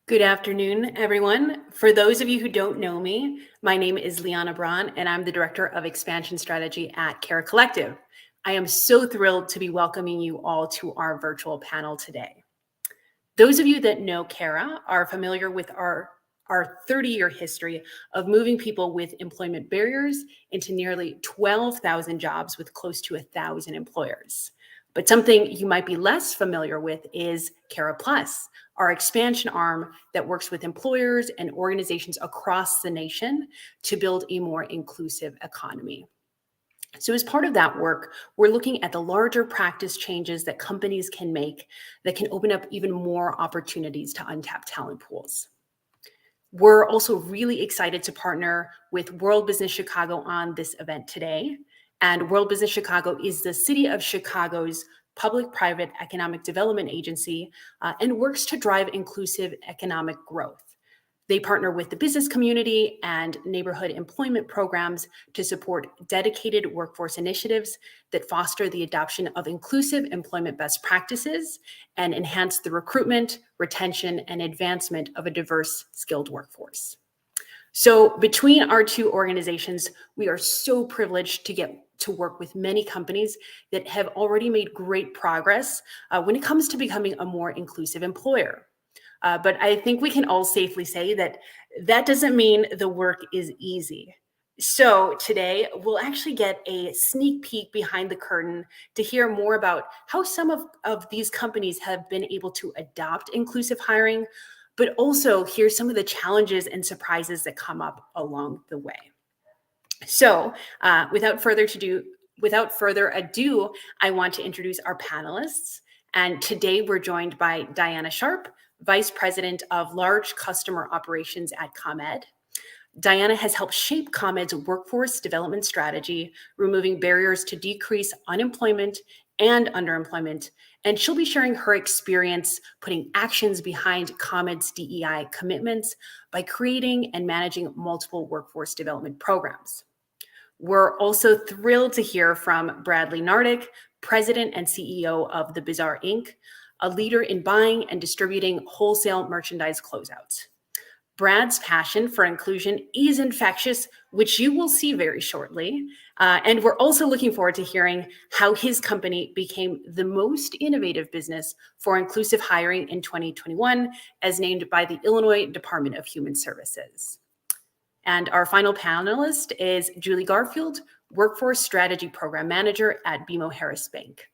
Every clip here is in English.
Good afternoon, everyone. For those of you who don't know me, my name is Liana Braun, and I'm the Director of Expansion Strategy at Cara Collective. I am so thrilled to be welcoming you all to our virtual panel today. Those of you that know Cara are familiar with our 30-year history of moving people with employment barriers into nearly 12,000 jobs with close to 1,000 employers. But something you might be less familiar with is Cara Plus, our expansion arm that works with employers and organizations across the nation to build a more inclusive economy. So as part of that work, we're looking at the larger practice changes that companies can make that can open up even more opportunities to untapped talent pools. We're also really excited to partner with World Business Chicago on this event today. And World Business Chicago is the City of Chicago's public-private economic development agency and works to drive inclusive economic growth. They partner with the business community and neighborhood employment programs to support dedicated workforce initiatives that foster the adoption of inclusive employment best practices and enhance the recruitment, retention, and advancement of a diverse, skilled workforce. So between our two organizations, we are so privileged to get to work with many companies that have already made great progress when it comes to becoming a more inclusive employer. But I think we can all safely say that that doesn't mean the work is easy. So today, we'll actually get a sneak peek behind the curtain to hear more about how some of these companies have been able to adopt inclusive hiring, but also hear some of the challenges and surprises that come up along the way. So without further ado, I want to introduce our panelists. And today we're joined by Diana Sharp, Vice President of Large Customer Operations at ComEd. Diana has helped shape ComEd's workforce development strategy, removing barriers to decrease unemployment and underemployment. And she'll be sharing her experience putting actions behind ComEd's DEI commitments by creating and managing multiple workforce development programs. We're also thrilled to hear from Bradley Nardick, President and CEO of the Bazaar Inc., a leader in buying and distributing wholesale merchandise closeouts. Brad's passion for inclusion is infectious, which you will see very shortly. And we're also looking forward to hearing how his company became the most innovative business for inclusive hiring in 2021, as named by the Illinois Department of Human Services. And our final panelist is Julie Garfield, Workforce Strategy Program Manager at BMO Harris Bank.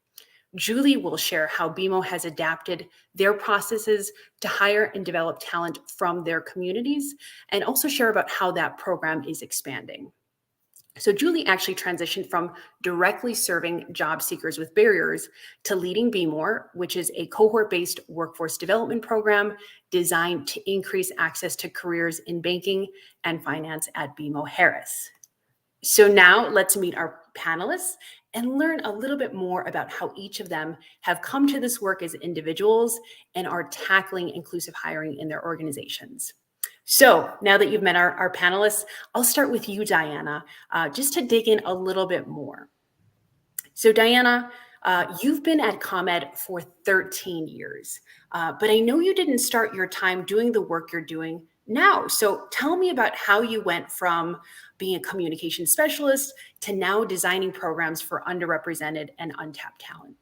Julie will share how BMO has adapted their processes to hire and develop talent from their communities, and also share about how that program is expanding. So Julie actually transitioned from directly serving job seekers with barriers to leading BMOR, which is a cohort-based workforce development program designed to increase access to careers in banking and finance at BMO Harris. So now let's meet our panelists and learn a little bit more about how each of them have come to this work as individuals and are tackling inclusive hiring in their organizations. So now that you've met our panelists, I'll start with you, Diana, just to dig in a little bit more. So Diana, you've been at ComEd for 13 years, but I know you didn't start your time doing the work you're doing now. So tell me about how you went from being a communication specialist to now designing programs for underrepresented and untapped talent.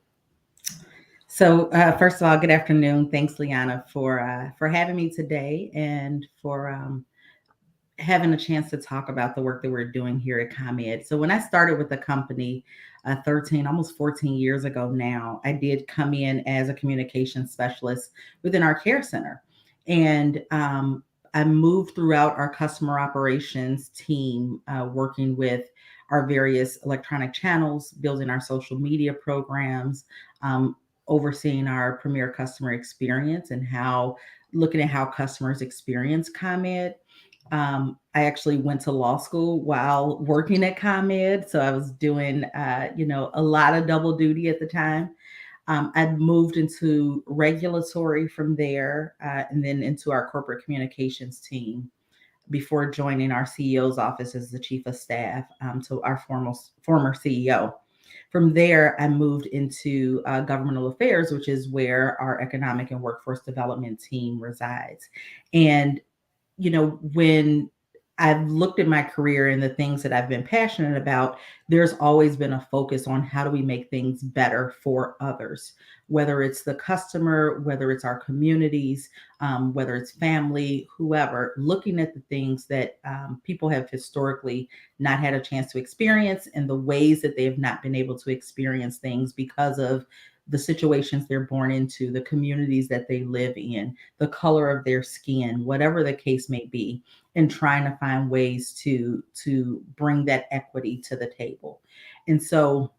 So first of all, good afternoon. Thanks, Liana, for having me today and for having a chance to talk about the work that we're doing here at ComEd. So when I started with the company almost 14 years ago now, I did come in as a communication specialist within our care center. And I moved throughout our customer operations team, working with our various electronic channels, building our social media programs, overseeing our premier customer experience and looking at how customers experience ComEd. I actually went to law school while working at ComEd, so I was doing, a lot of double duty at the time. I'd moved into regulatory from there, and then into our corporate communications team before joining our CEO's office as the chief of staff to our former CEO. From there, I moved into governmental affairs, which is where our economic and workforce development team resides. And when I've looked at my career and the things that I've been passionate about, there's always been a focus on how do we make things better for others, whether it's the customer, whether it's our communities, whether it's family, whoever, looking at the things that people have historically not had a chance to experience and the ways that they have not been able to experience things because of the situations they're born into, the communities that they live in, the color of their skin, whatever the case may be, and trying to find ways to bring that equity to the table. And so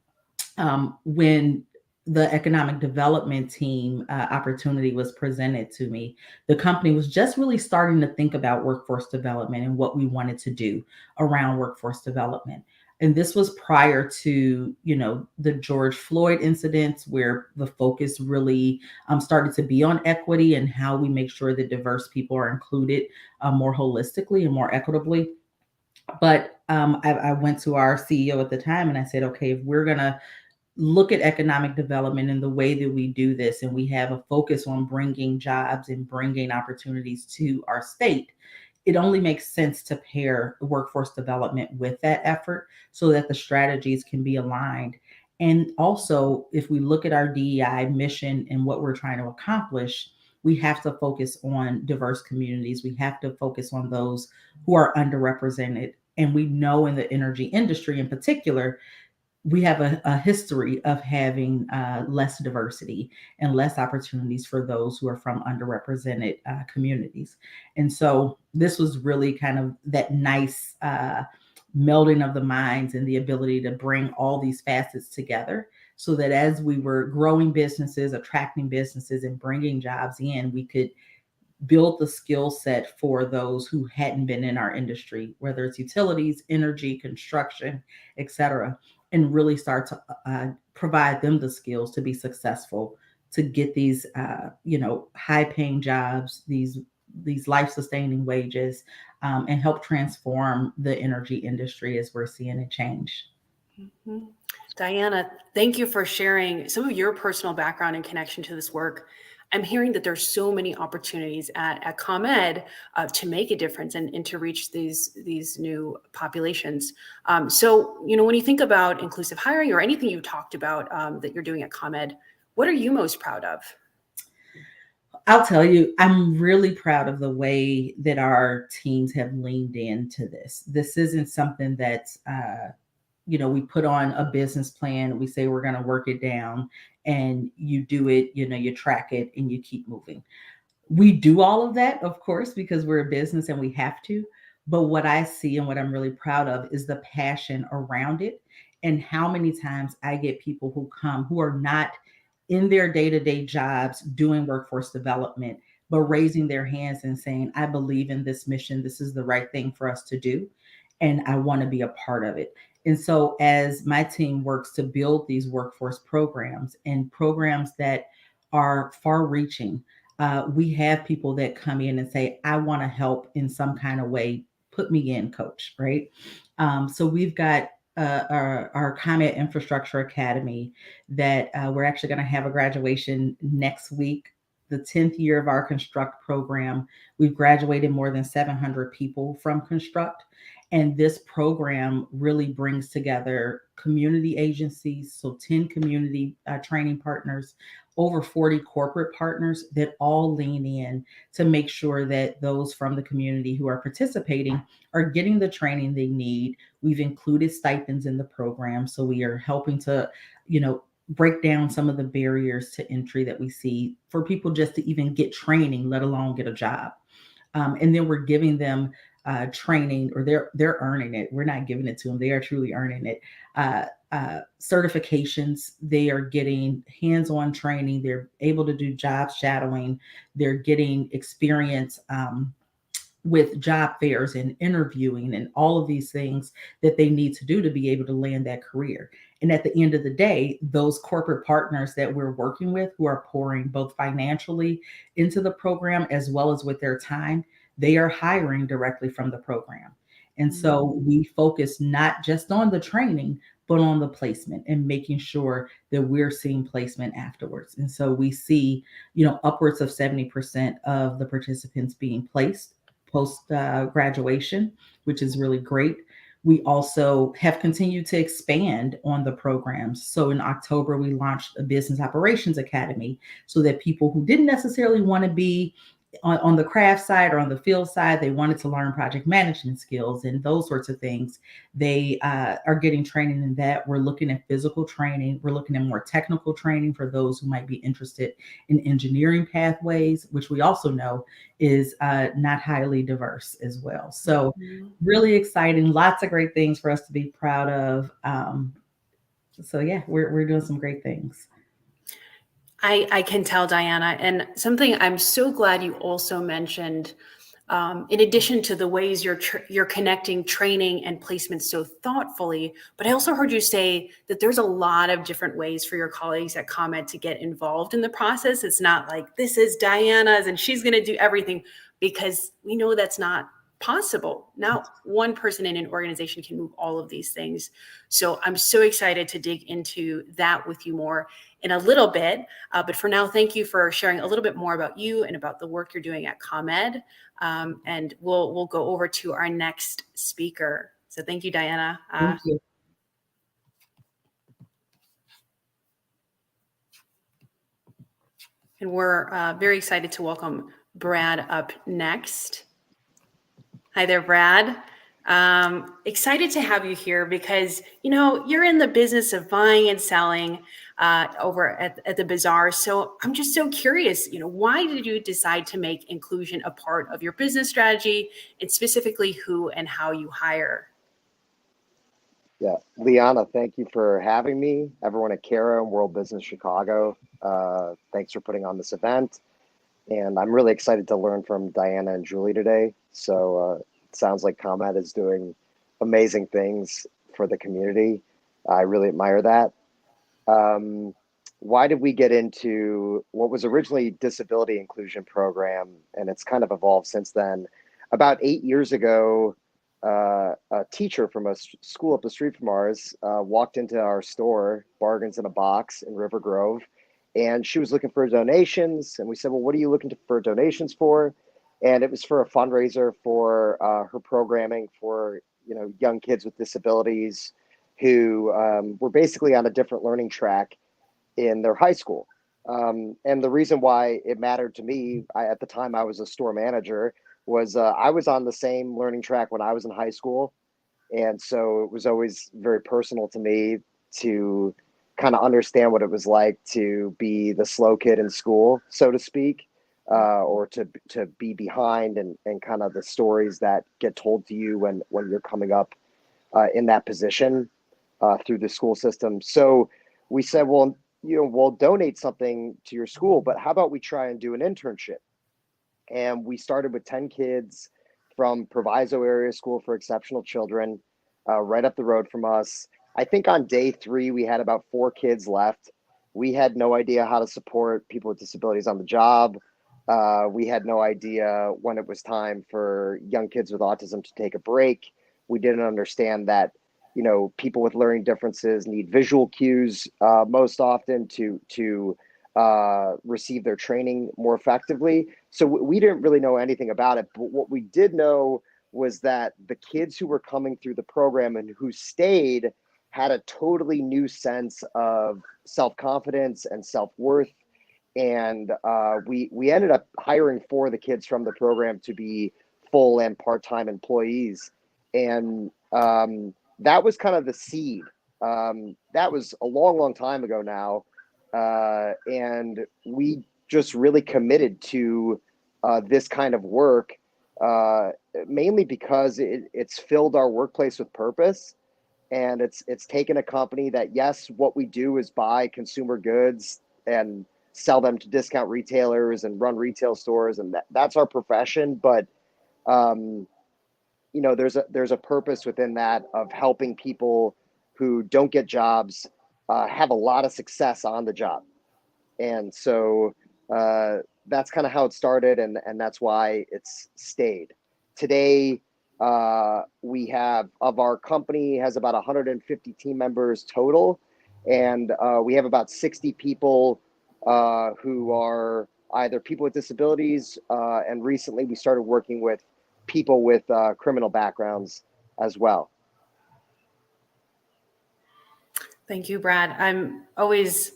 when the economic development team opportunity was presented to me, the company was just really starting to think about workforce development and what we wanted to do around workforce development. And this was prior to, the George Floyd incidents, where the focus really started to be on equity and how we make sure that diverse people are included more holistically and more equitably. But I went to our CEO at the time and I said, okay, if we're going to look at economic development and the way that we do this, and we have a focus on bringing jobs and bringing opportunities to our state, it only makes sense to pair workforce development with that effort so that the strategies can be aligned. And also, if we look at our DEI mission and what we're trying to accomplish, we have to focus on diverse communities. We have to focus on those who are underrepresented. And we know in the energy industry in particular, we have a history of having less diversity and less opportunities for those who are from underrepresented communities. And so this was really kind of that nice melding of the minds and the ability to bring all these facets together so that as we were growing businesses, attracting businesses, and bringing jobs in, we could build the skill set for those who hadn't been in our industry, whether it's utilities, energy, construction, et cetera, and really start to provide them the skills to be successful, to get these, high paying jobs, these life sustaining wages, and help transform the energy industry as we're seeing it change. Mm-hmm. Diana, thank you for sharing some of your personal background and connection to this work. I'm hearing that there's so many opportunities at ComEd to make a difference and to reach these new populations. So, when you think about inclusive hiring or anything you talked about that you're doing at ComEd, what are you most proud of? I'll tell you, I'm really proud of the way that our teams have leaned into this. This isn't something that's we put on a business plan, we say we're going to work it down, and you do it, you track it and you keep moving. We do all of that, of course, because we're a business and we have to. But what I see and what I'm really proud of is the passion around it, and how many times I get people who come who are not in their day-to-day jobs doing workforce development, but raising their hands and saying, I believe in this mission. This is the right thing for us to do. And I want to be a part of it. And so as my team works to build these workforce programs and programs that are far reaching, we have people that come in and say, I want to help in some kind of way, put me in, coach, right? So we've got our ComEd Infrastructure Academy that we're actually going to have a graduation next week, the 10th year of our Construct program. We've graduated more than 700 people from Construct. And this program really brings together community agencies, so 10 community training partners, over 40 corporate partners that all lean in to make sure that those from the community who are participating are getting the training they need. We've included stipends in the program, so we are helping to, break down some of the barriers to entry that we see for people just to even get training, let alone get a job. And then we're giving them training, or they're earning it. We're not giving it to them; they are truly earning it. Certifications. They are getting hands-on training. They're able to do job shadowing. They're getting experience with job fairs and interviewing and all of these things that they need to do to be able to land that career. And at the end of the day, those corporate partners that we're working with, who are pouring both financially into the program as well as with their time, they are hiring directly from the program. And so we focus not just on the training, but on the placement and making sure that we're seeing placement afterwards. And so we see, upwards of 70% of the participants being placed post graduation, which is really great. We also have continued to expand on the programs. So in October, we launched a business operations academy so that people who didn't necessarily want to be on the craft side or on the field side, they wanted to learn project management skills and those sorts of things. They are getting training in that. We're looking at physical training. We're looking at more technical training for those who might be interested in engineering pathways, which we also know is not highly diverse as well. So really exciting, lots of great things for us to be proud of. So yeah, we're doing some great things. I can tell, Diana, and something I'm so glad you also mentioned, in addition to the ways you're connecting training and placement so thoughtfully, but I also heard you say that there's a lot of different ways for your colleagues at ComEd to get involved in the process. It's not like this is Diana's and she's going to do everything, because we know that's not possible. Not one person in an organization can move all of these things. So I'm so excited to dig into that with you more in a little bit. But for now, thank you for sharing a little bit more about you and about the work you're doing at ComEd. And we'll go over to our next speaker. So thank you, Diana. Thank you. And we're very excited to welcome Brad up next. Hi there, Brad. Excited to have you here because, you're in the business of buying and selling over at the Bazaar. So I'm just so curious, why did you decide to make inclusion a part of your business strategy, and specifically who and how you hire? Yeah, Liana, thank you for having me. Everyone at Cara and World Business Chicago, thanks for putting on this event. And I'm really excited to learn from Diana and Julie today. So it sounds like ComEd is doing amazing things for the community. I really admire that. Why did we get into what was originally disability inclusion program? And it's kind of evolved since then. About 8 years ago, a teacher from a school up the street from ours walked into our store, Bargains in a Box in River Grove, and she was looking for donations. And we said, well, what are you looking for donations for? And it was for a fundraiser for her programming for young kids with disabilities who were basically on a different learning track in their high school. And the reason why it mattered to me, at the time I was a store manager, was I was on the same learning track when I was in high school. And so it was always very personal to me to kind of understand what it was like to be the slow kid in school, so to speak, or to be behind, and kind of the stories that get told to you when you're coming up in that position through the school system. So we said, well, we'll donate something to your school, but how about we try and do an internship? And we started with 10 kids from Proviso Area School for Exceptional Children, right up the road from us. I think on day 3, we had about 4 kids left. We had no idea how to support people with disabilities on the job. We had no idea when it was time for young kids with autism to take a break. We didn't understand that, people with learning differences need visual cues most often to receive their training more effectively. So we didn't really know anything about it. But what we did know was that the kids who were coming through the program and who stayed had a totally new sense of self-confidence and self-worth. And we ended up hiring 4 of the kids from the program to be full and part-time employees. And that was kind of the seed. That was a long, long time ago now. And we just really committed to this kind of work, mainly because it's filled our workplace with purpose. And it's taken a company that, yes, what we do is buy consumer goods and sell them to discount retailers and run retail stores, and that's our profession. But there's a purpose within that of helping people who don't get jobs have a lot of success on the job. And so that's kind of how it started, and that's why it's stayed. Today, We have, of our company has about 150 team members total. And we have about 60 people who are either people with disabilities, and recently we started working with people with criminal backgrounds as well. Thank you, Brad. I'm always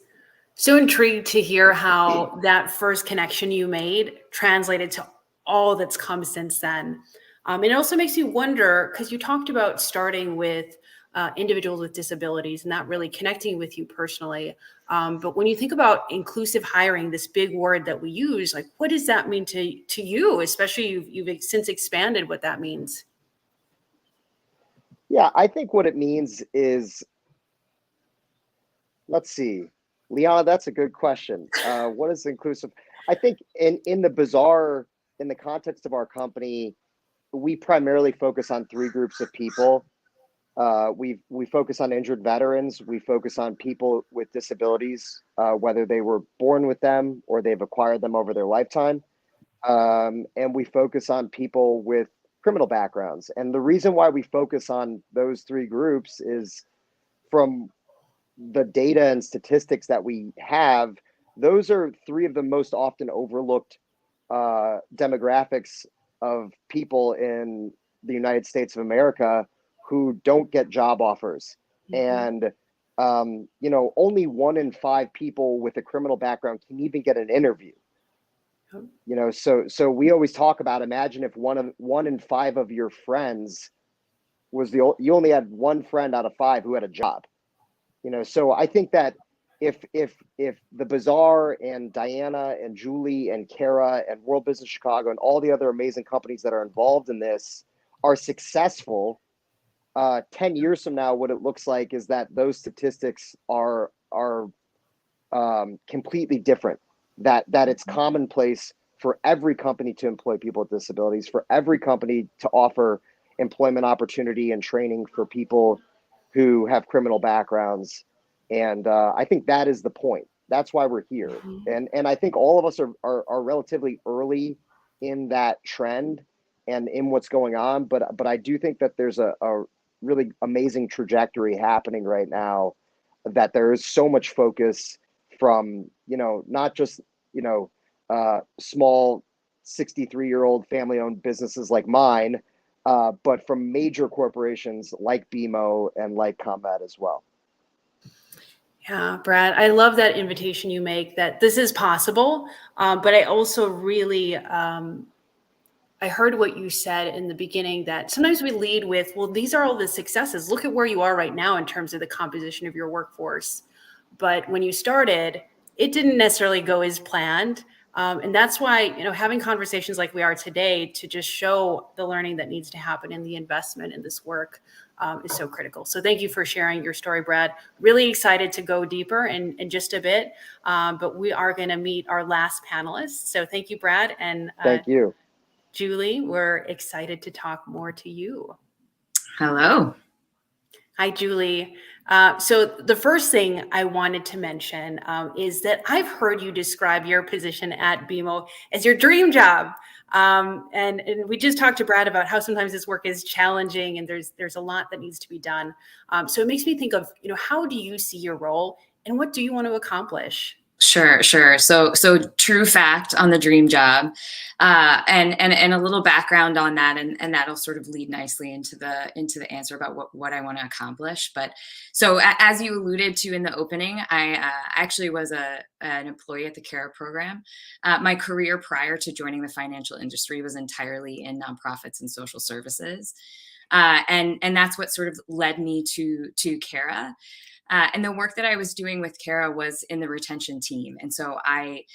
so intrigued to hear how that first connection you made translated to all that's come since then. And it also makes you wonder, because you talked about starting with individuals with disabilities and not really connecting with you personally. But when you think about inclusive hiring, this big word that we use, like what does that mean to you, especially you've since expanded what that means? Yeah, I think what it means is, let's see, Liana, that's a good question. What is inclusive? I think in the Bazaar, in the context of our company, we primarily focus on three groups of people. We focus on injured veterans. We focus on people with disabilities, whether they were born with them or they've acquired them over their lifetime. And we focus on people with criminal backgrounds. And the reason why we focus on those three groups is, from the data and statistics that we have, those are three of the most often overlooked demographics of people in the United States of America who don't get job offers. Mm-hmm. And only 1 in 5 people with a criminal background can even get an interview. So we always talk about, imagine if one in 5 of your friends you only had 1 friend out of 5 who had a job. So I think that if the Bazaar and Diana and Julie and Cara and World Business Chicago and all the other amazing companies that are involved in this are successful, 10 years from now, what it looks like is that those statistics are completely different. That it's commonplace for every company to employ people with disabilities, for every company to offer employment opportunity and training for people who have criminal backgrounds. And I think that is the point. That's why we're here. Mm-hmm. And I think all of us are relatively early in that trend and in what's going on. But I do think that there's a really amazing trajectory happening right now, that there is so much focus from, not just, small 63-year-old family-owned businesses like mine, but from major corporations like BMO and like ComEd as well. Yeah, Brad, I love that invitation you make, that this is possible. But I also really, I heard what you said in the beginning, that sometimes we lead with, well, these are all the successes. Look at where you are right now in terms of the composition of your workforce. But when you started, it didn't necessarily go as planned. And that's why, having conversations like we are today to just show the learning that needs to happen and the investment in this work is so critical. So thank you for sharing your story, Brad. Really excited to go deeper in just a bit, but we are going to meet our last panelist. So thank you, Brad. And thank you, Julie. We're excited to talk more to you. Hello. Hi, Julie. So the first thing I wanted to mention is that I've heard you describe your position at BMO as your dream job. And we just talked to Brad about how sometimes this work is challenging and there's a lot that needs to be done. So it makes me think of, how do you see your role and what do you want to accomplish? Sure. So true fact on the dream job, and a little background on that, and that'll sort of lead nicely into the answer about what I want to accomplish. But so as you alluded to in the opening, I actually was an employee at the Cara program. My career prior to joining the financial industry was entirely in nonprofits and social services, and that's what sort of led me to Cara. And the work that I was doing with Cara was in the retention team. And so I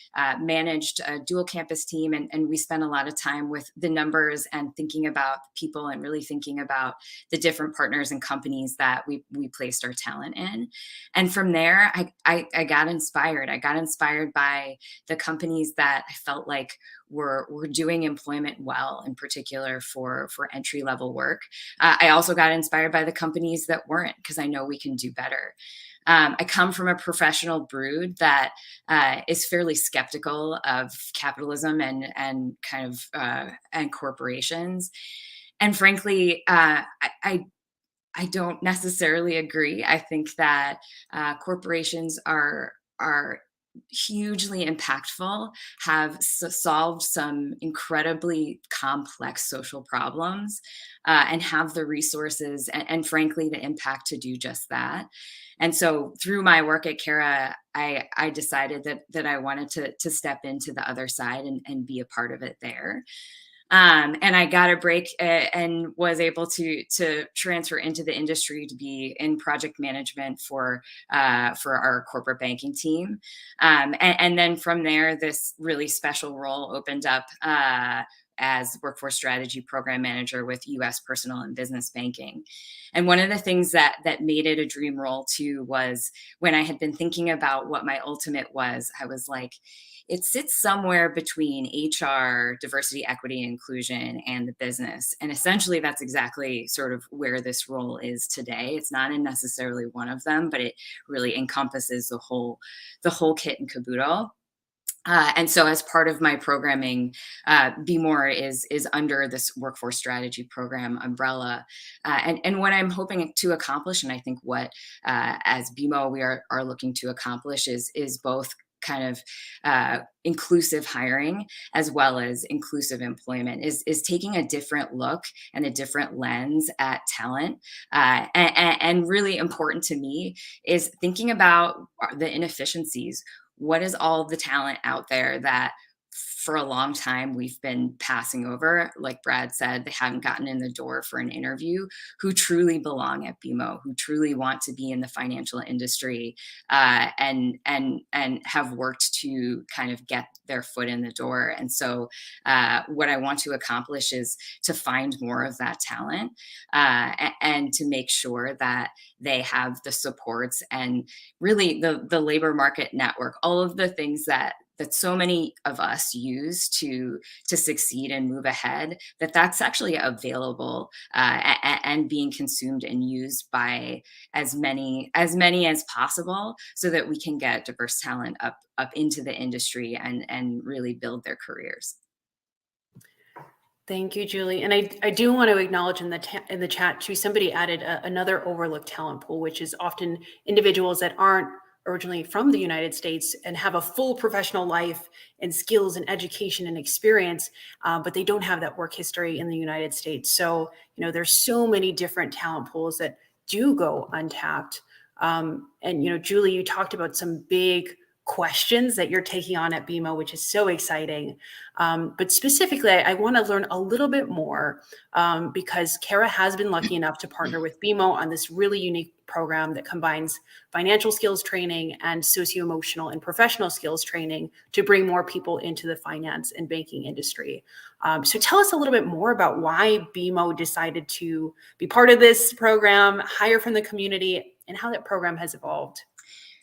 managed a dual campus team, and we spent a lot of time with the numbers and thinking about people and really thinking about the different partners and companies that we placed our talent in. And from there, I got inspired. I got inspired by the companies that I felt like were doing employment well, in particular for entry level work. I also got inspired by the companies that weren't, because I know we can do better. I come from a professional brood that is fairly skeptical of capitalism and kind of and corporations. and frankly, I don't necessarily agree. I think that corporations are hugely impactful, have solved some incredibly complex social problems, and have the resources and frankly the impact to do just that. And so through my work at Cara, I decided that I wanted to step into the other side and be a part of it there. And I got a break and was able to transfer into the industry to be in project management for our corporate banking team. And then from there, this really special role opened up as workforce strategy program manager with U.S. personal and business banking. And one of the things that made it a dream role too was when I had been thinking about what my ultimate was, I was like, it sits somewhere between HR, diversity, equity, and inclusion, and the business. And essentially, that's exactly sort of where this role is today. It's not in necessarily one of them, but it really encompasses the whole kit and caboodle. And so as part of my programming, BMOR is under this workforce strategy program umbrella. And what I'm hoping to accomplish, and I think what as BMO we are looking to accomplish is both kind of inclusive hiring as well as inclusive employment, is taking a different look and a different lens at talent. And really important to me is thinking about the inefficiencies. What is all the talent out there that for a long time we've been passing over? Like Brad said, they haven't gotten in the door for an interview, who truly belong at BMO, who truly want to be in the financial industry, and have worked to kind of get their foot in the door. And so what I want to accomplish is to find more of that talent, and to make sure that they have the supports and really the labor market network, all of the things that so many of us use to succeed and move ahead, that's actually available and being consumed and used by as many as possible, so that we can get diverse talent up into the industry and really build their careers. Thank you, Julie. And I do want to acknowledge in the chat too, somebody added another overlooked talent pool, which is often individuals that aren't originally from the United States and have a full professional life and skills and education and experience, but they don't have that work history in the United States. So, there's so many different talent pools that do go untapped. And, Julie, you talked about some big questions that you're taking on at BMO, which is so exciting. But specifically, I want to learn a little bit more because Cara has been lucky enough to partner with BMO on this really unique program that combines financial skills training and socio-emotional and professional skills training to bring more people into the finance and banking industry. So tell us a little bit more about why BMO decided to be part of this program, hire from the community, and how that program has evolved.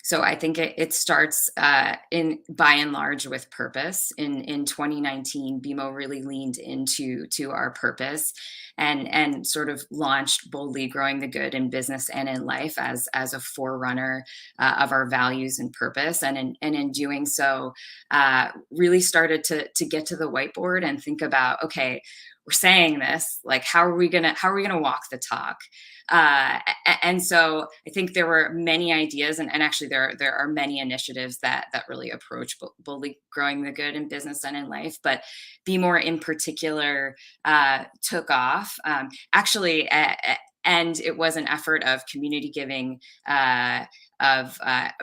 So I think it starts by and large with purpose. In 2019, BMO really leaned into our purpose and sort of launched boldly growing the good in business and in life as a forerunner of our values and purpose. And in doing so, really started to get to the whiteboard and think about, okay, we're saying this, like, how are we gonna walk the talk? And so I think there were many ideas, and actually there are many initiatives that really approach boldly growing the good in business and in life. But BMOR in particular took off. Actually, and it was an effort of community giving. Of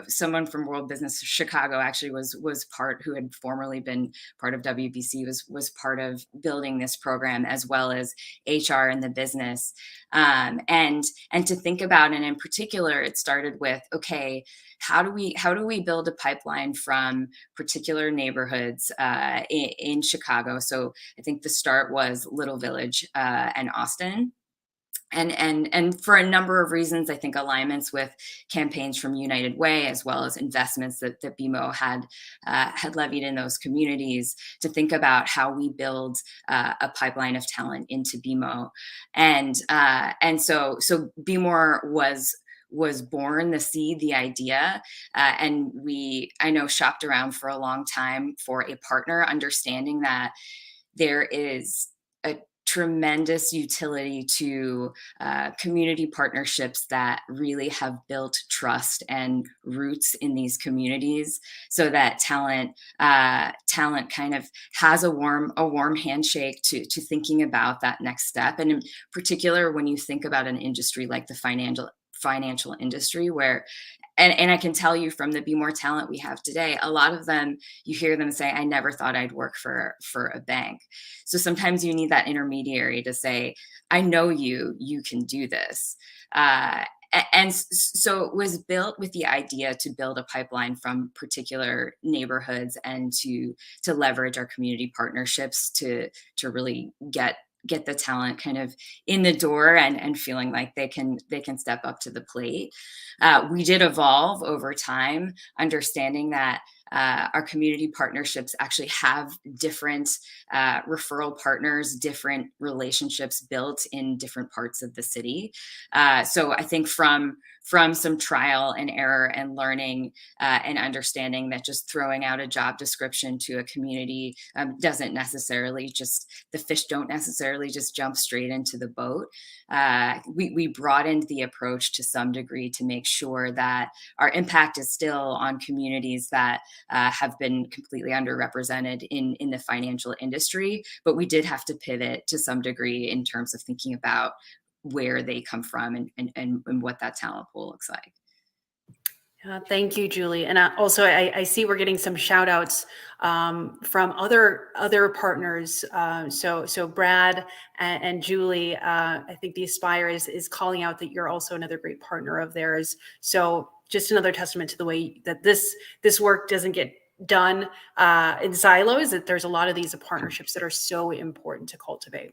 someone from World Business Chicago actually was part, who had formerly been part of WBC, was part of building this program, as well as HR and the business, and to think about. And in particular, it started with, okay, how do we build a pipeline from particular neighborhoods in Chicago? So I think the start was Little Village and Austin. And for a number of reasons, I think alignments with campaigns from United Way, as well as investments that BMO had levied in those communities, to think about how we build a pipeline of talent into BMO. And so BMO was born, the seed, the idea, and I know shopped around for a long time for a partner, understanding that there is a tremendous utility to community partnerships that really have built trust and roots in these communities, so that talent kind of has a warm handshake to thinking about that next step. And in particular, when you think about an industry like the financial industry, where and I can tell you from the Be More talent we have today, a lot of them, you hear them say, I never thought I'd work for a bank. So sometimes you need that intermediary to say, I know you can do this. And so it was built with the idea to build a pipeline from particular neighborhoods and to leverage our community partnerships to really get the talent kind of in the door and feeling like they can step up to the plate. We did evolve over time, understanding that our community partnerships actually have different referral partners, different relationships built in different parts of the city. So I think from some trial and error and learning and understanding that just throwing out a job description to a community doesn't necessarily the fish don't necessarily just jump straight into the boat. We broadened the approach to some degree to make sure that our impact is still on communities that have been completely underrepresented in the financial industry, but we did have to pivot to some degree in terms of thinking about where they come from and what that talent pool looks like. Thank you, Julie. And also, I see we're getting some shout outs from other partners. So Brad and Julie, I think the Aspire is calling out that you're also another great partner of theirs. So just another testament to the way that this work doesn't get done in silos, that there's a lot of these partnerships that are so important to cultivate.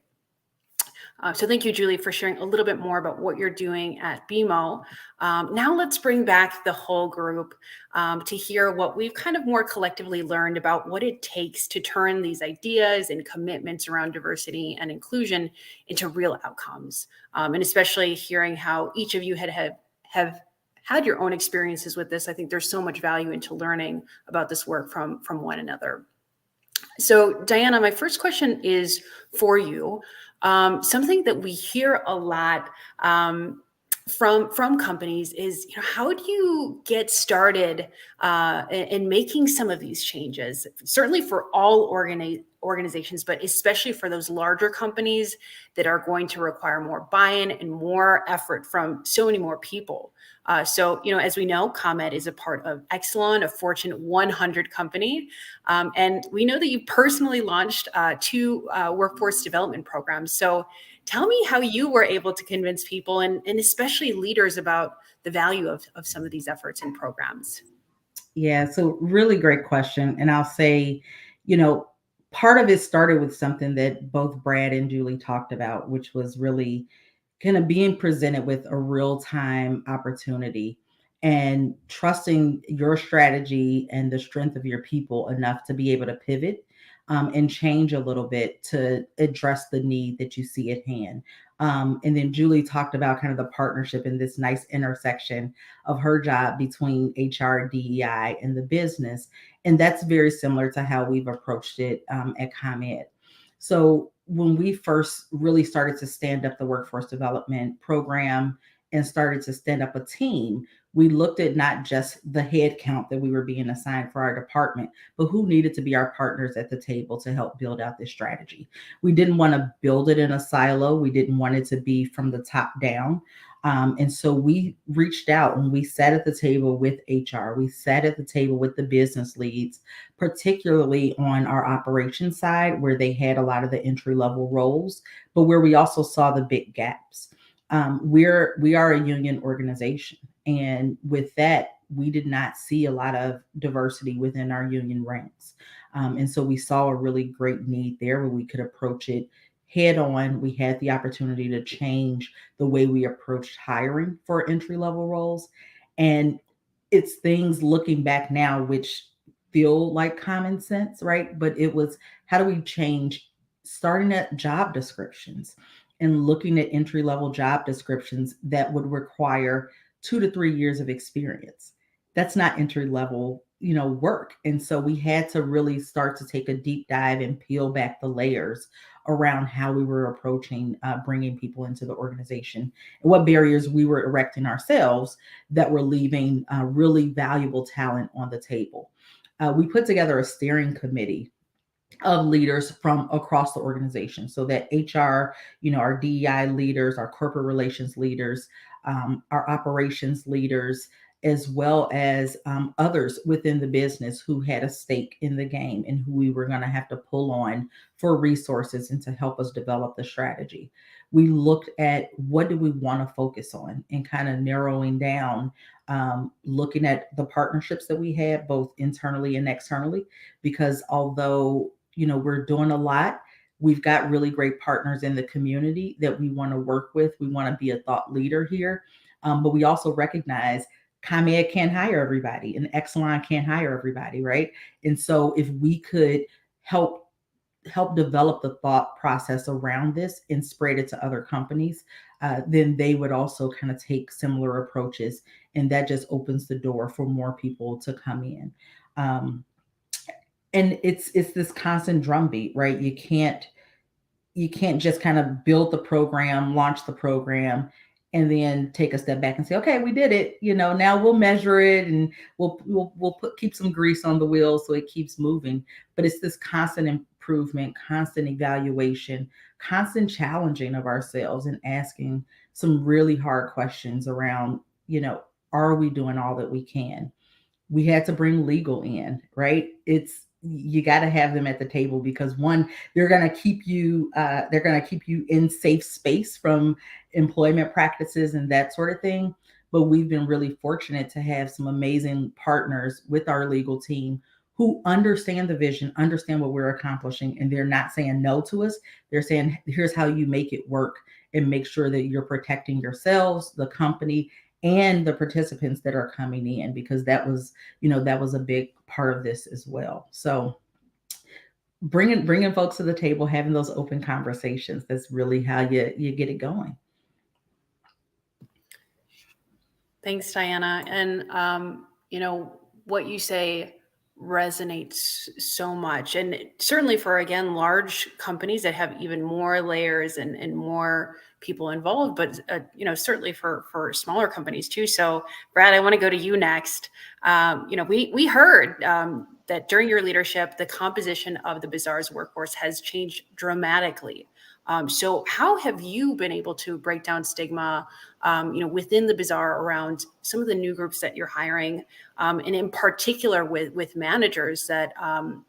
So thank you, Julie, for sharing a little bit more about what you're doing at BMO. Now let's bring back the whole group to hear what we've kind of more collectively learned about what it takes to turn these ideas and commitments around diversity and inclusion into real outcomes. And especially hearing how each of you have had your own experiences with this. I think there's so much value into learning about this work from one another. So Diana, my first question is for you. Something that we hear a lot from companies is, how do you get started in making some of these changes? Certainly for all organizations, but especially for those larger companies that are going to require more buy-in and more effort from so many more people. So, as we know, ComEd is a part of Exelon, a Fortune 100 company. And we know that you personally launched 2 workforce development programs. So tell me how you were able to convince people and especially leaders about the value of some of these efforts and programs. Yeah, so really great question. And I'll say, part of it started with something that both Brad and Julie talked about, which was really kind of being presented with a real-time opportunity and trusting your strategy and the strength of your people enough to be able to pivot and change a little bit to address the need that you see at hand. And then Julie talked about kind of the partnership and this nice intersection of her job between HR, DEI, and the business. And that's very similar to how we've approached it at ComEd. So when we first really started to stand up the workforce development program and started to stand up a team, we looked at not just the head count that we were being assigned for our department, but who needed to be our partners at the table to help build out this strategy. We didn't want to build it in a silo. We didn't want it to be from the top down. And so we reached out and we sat at the table with HR. We sat at the table with the business leads, particularly on our operations side, where they had a lot of the entry-level roles, but where we also saw the big gaps. We are a union organization. And with that, we did not see a lot of diversity within our union ranks. And so we saw a really great need there where we could approach it head on. We had the opportunity to change the way we approached hiring for entry-level roles. And it's things looking back now, which feel like common sense, right? But it was, how do we change starting at job descriptions and looking at entry-level job descriptions that would require 2 to 3 years of experience? That's not entry-level work. And so we had to really start to take a deep dive and peel back the layers around how we were approaching bringing people into the organization and what barriers we were erecting ourselves that were leaving really valuable talent on the table. We put together a steering committee of leaders from across the organization, so that HR, our DEI leaders, our corporate relations leaders, our operations leaders, as well as others within the business who had a stake in the game and who we were going to have to pull on for resources and to help us develop the strategy. We looked at what do we want to focus on and kind of narrowing down, looking at the partnerships that we had both internally and externally, because although we're doing a lot, we've got really great partners in the community that we want to work with. We want to be a thought leader here. But we also recognize ComEd can't hire everybody and Exelon can't hire everybody, right? And so if we could help develop the thought process around this and spread it to other companies, then they would also kind of take similar approaches. And that just opens the door for more people to come in. And it's this constant drumbeat, right? You can't just kind of build the program, launch the program, and then take a step back and say, okay, we did it. Now we'll measure it and we'll keep some grease on the wheel so it keeps moving. But it's this constant improvement, constant evaluation, constant challenging of ourselves and asking some really hard questions around, are we doing all that we can? We had to bring legal in, right? You got to have them at the table because one, they're going to keep you in safe space from employment practices and that sort of thing. But we've been really fortunate to have some amazing partners with our legal team who understand the vision, understand what we're accomplishing, and they're not saying no to us. They're saying, here's how you make it work and make sure that you're protecting yourselves, the company, and the participants that are coming in, because that was a big part of this as well. So bringing folks to the table, having those open conversations, that's really how you get it going. Thanks, Diana. And what you say resonates so much, and certainly for, again, large companies that have even more layers and more people involved, but certainly for smaller companies too. So Brad, I want to go to you next. We heard that during your leadership, the composition of the Bazaar's workforce has changed dramatically. So how have you been able to break down stigma, within the Bazaar around some of the new groups that you're hiring, and in particular with managers that,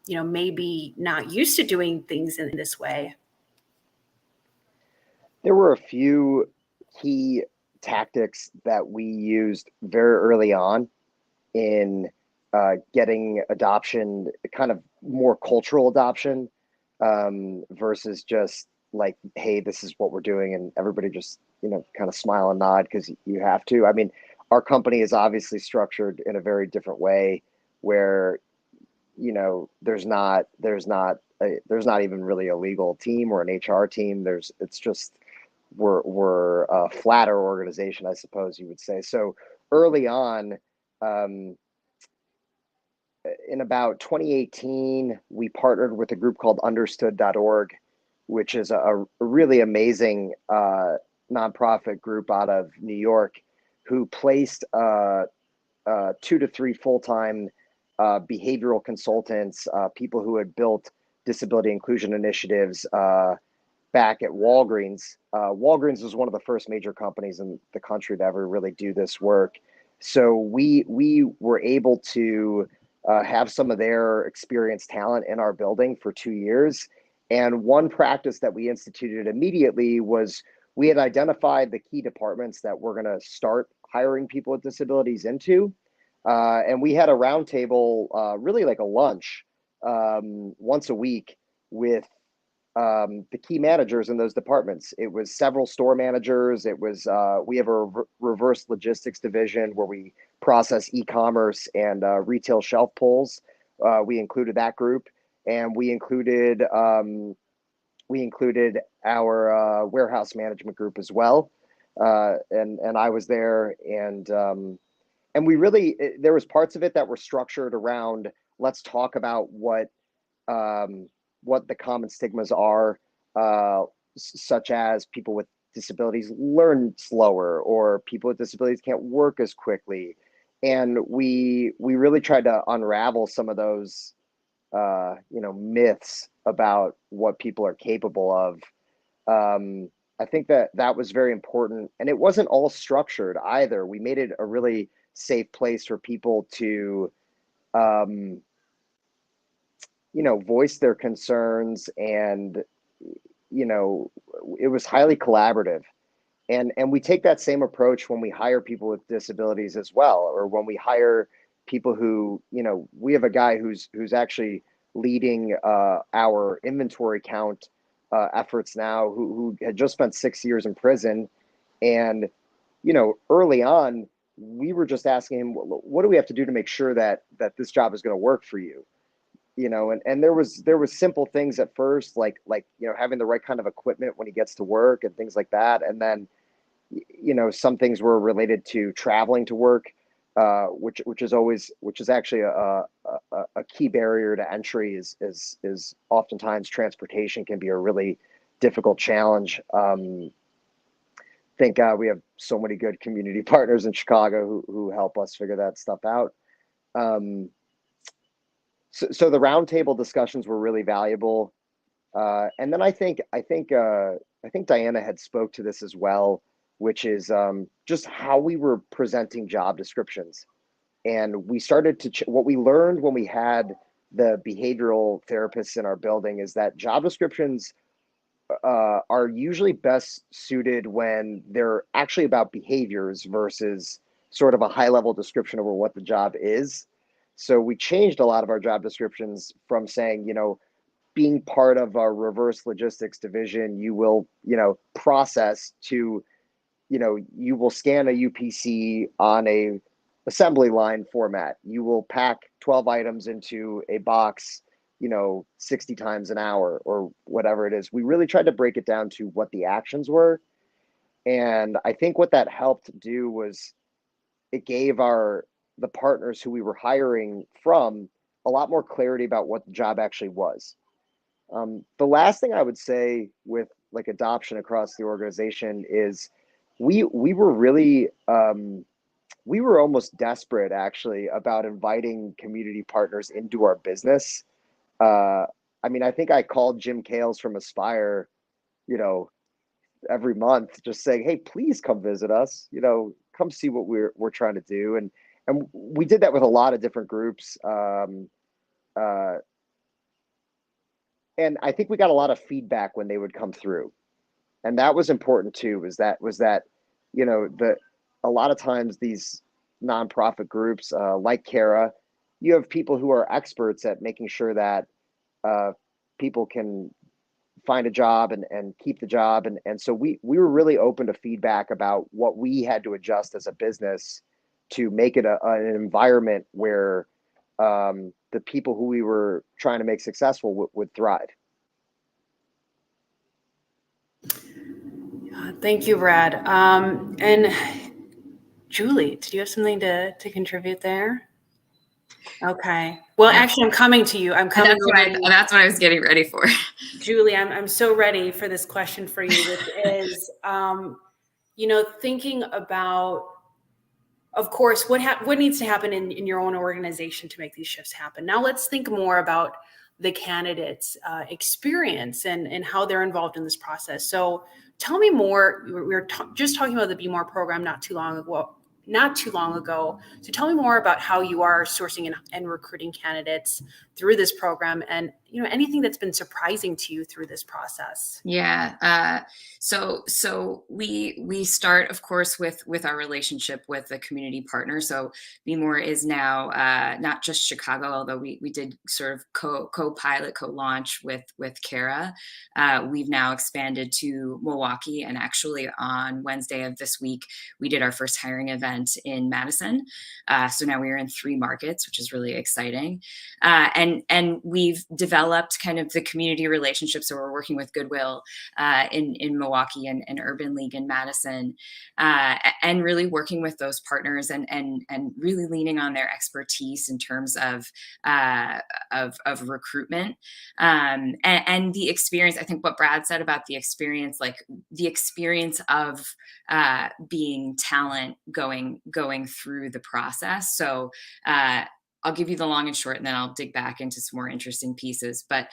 maybe not used to doing things in this way? There were a few key tactics that we used very early on in getting adoption, kind of more cultural adoption, versus just like, hey, this is what we're doing, and everybody just kind of smile and nod because you have to. I mean, our company is obviously structured in a very different way, where there's not even really a legal team or an HR team. It's just we're a flatter organization, I suppose you would say. So early on, in about 2018, we partnered with a group called understood.org, which is a really amazing nonprofit group out of New York, who placed 2 to 3 full-time behavioral consultants, people who had built disability inclusion initiatives back at Walgreens. Walgreens was one of the first major companies in the country to ever really do this work. So we were able to have some of their experienced talent in our building for 2 years. And one practice that we instituted immediately was we had identified the key departments that we're going to start hiring people with disabilities into. And we had a roundtable, really like a lunch, once a week with the key managers in those departments. It was several store managers. It was we have a reverse logistics division where we process e-commerce and retail shelf pulls. We included that group, and we included our warehouse management group as well. And I was there, and we really, there was parts of it that were structured around, let's talk about what the common stigmas are, such as people with disabilities learn slower, or people with disabilities can't work as quickly. And we really tried to unravel some of those, myths about what people are capable of. I think that was very important, and it wasn't all structured either. We made it a really safe place for people to, voice their concerns, and it was highly collaborative. And we take that same approach when we hire people with disabilities as well, or when we hire people who, we have a guy who's actually leading our inventory count efforts now, who had just spent 6 years in prison. And early on, we were just asking him, what do we have to do to make sure that this job is going to work for you? And there was simple things at first, like having the right kind of equipment when he gets to work and things like that. And then some things were related to traveling to work, which is actually a key barrier to entry, is oftentimes transportation can be a really difficult challenge. Thank God we have so many good community partners in Chicago who help us figure that stuff out. So the roundtable discussions were really valuable. And then I think Diana had spoke to this as well, which is just how we were presenting job descriptions. And we started to, what we learned when we had the behavioral therapists in our building is that job descriptions are usually best suited when they're actually about behaviors versus sort of a high level description of what the job is. So we changed a lot of our job descriptions from saying, being part of our reverse logistics division, you will, process to, you will scan a UPC on a assembly line format. You will pack 12 items into a box, 60 times an hour or whatever it is. We really tried to break it down to what the actions were. And I think what that helped do was it gave the partners who we were hiring from a lot more clarity about what the job actually was. The last thing I would say with like adoption across the organization is we were really, we were almost desperate actually about inviting community partners into our business. I think I called Jim Kales from Aspire, every month, just saying, hey, please come visit us, come see what we're trying to do. And we did that with a lot of different groups. And I think we got a lot of feedback when they would come through. And that was important too, was that, a lot of times these nonprofit groups like Cara, you have people who are experts at making sure that people can find a job and keep the job. And so we were really open to feedback about what we had to adjust as a business to make it an environment where the people who we were trying to make successful would thrive. Thank you, Brad. And Julie, did you have something to contribute there? Okay. Well, actually, I'm coming to you. That's what I was getting ready for. Julie, I'm so ready for this question for you, which is, thinking about, of course, what needs to happen in your own organization to make these shifts happen. Now let's think more about the candidates' experience and how they're involved in this process. So tell me more. We were just talking about the Be More program not too long ago. So tell me more about how you are sourcing and recruiting candidates through this program, and anything that's been surprising to you through this process. Yeah. So we start, of course, with our relationship with the community partner. So Be More is now not just Chicago, although we did sort of co-pilot, co-launch with Cara. We've now expanded to Milwaukee, and actually on Wednesday of this week, we did our first hiring event event in Madison. So now we're in 3 markets, which is really exciting. And we've developed kind of the community relationships. So we're working with Goodwill in Milwaukee and Urban League in Madison, and really working with those partners and really leaning on their expertise in terms of recruitment, and the experience. I think what Brad said about the experience, like the experience of being talent going through the process. So I'll give you the long and short, and then I'll dig back into some more interesting pieces. But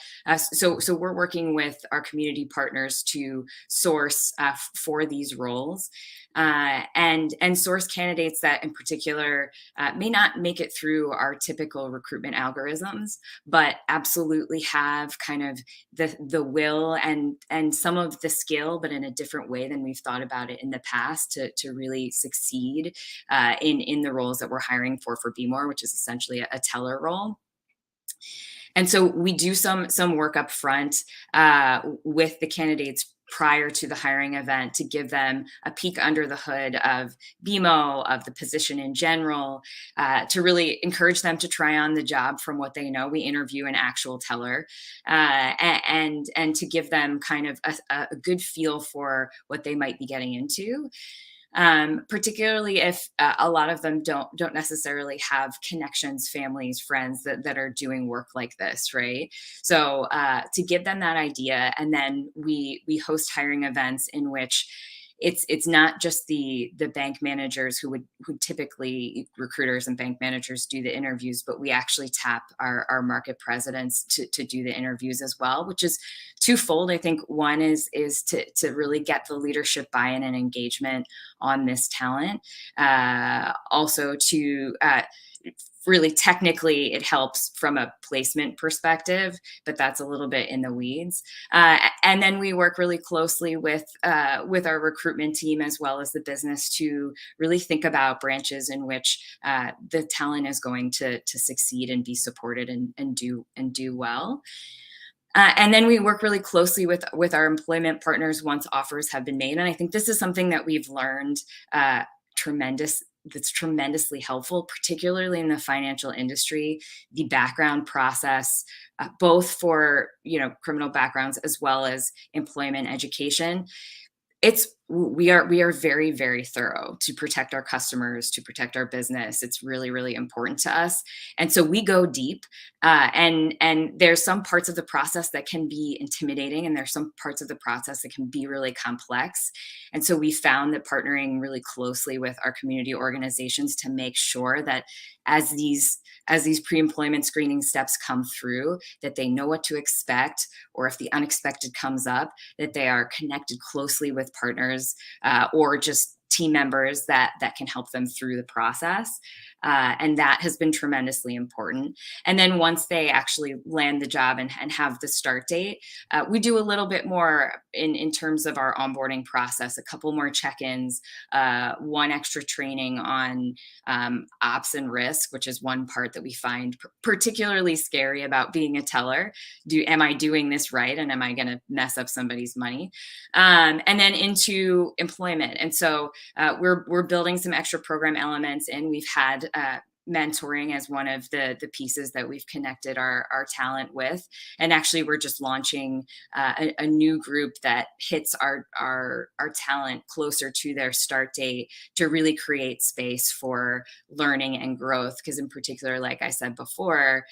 so we're working with our community partners to source for these roles, and source candidates that, in particular, may not make it through our typical recruitment algorithms, but absolutely have kind of the will and some of the skill, but in a different way than we've thought about it in the past, to really succeed in the roles that we're hiring for BMO, which is essentially a teller role. And so we do some work up front with the candidates prior to the hiring event to give them a peek under the hood of BMO, of the position in general, to really encourage them to try on the job from what they know. We interview an actual teller, and to give them kind of a good feel for what they might be getting into. Particularly if a lot of them don't necessarily have connections, families, friends that are doing work like this, right? So to give them that idea, and then we host hiring events in which it's not just the bank managers who typically, recruiters and bank managers, do the interviews, but we actually tap our market presidents to do the interviews as well, which is twofold. I think one is to really get the leadership buy-in and engagement on this talent. Also to really technically it helps from a placement perspective, but that's a little bit in the weeds. And then we work really closely with our recruitment team as well as the business to really think about branches in which the talent is going to succeed and be supported and do well. And then we work really closely with our employment partners once offers have been made. And I think this is something that we've learned that's tremendously helpful, particularly in the financial industry. The background process, both for criminal backgrounds as well as employment education, we are very, very thorough to protect our customers, to protect our business. It's really, really important to us. And so we go deep, and there's some parts of the process that can be intimidating, and there's some parts of the process that can be really complex. And so we found that partnering really closely with our community organizations to make sure that as these pre-employment screening steps come through, that they know what to expect, or if the unexpected comes up, that they are connected closely with partners or just team members that can help them through the process. And that has been tremendously important. And then once they actually land the job and have the start date, we do a little bit more in terms of our onboarding process, a couple more check-ins, one extra training on ops and risk, which is one part that we find particularly scary about being a teller. Am I doing this right? And am I going to mess up somebody's money? And then into employment. And so we're building some extra program elements, and we've had mentoring as one of the pieces that we've connected our talent with. And actually, we're just launching a new group that hits our talent closer to their start date to really create space for learning and growth. Because in particular, like I said before,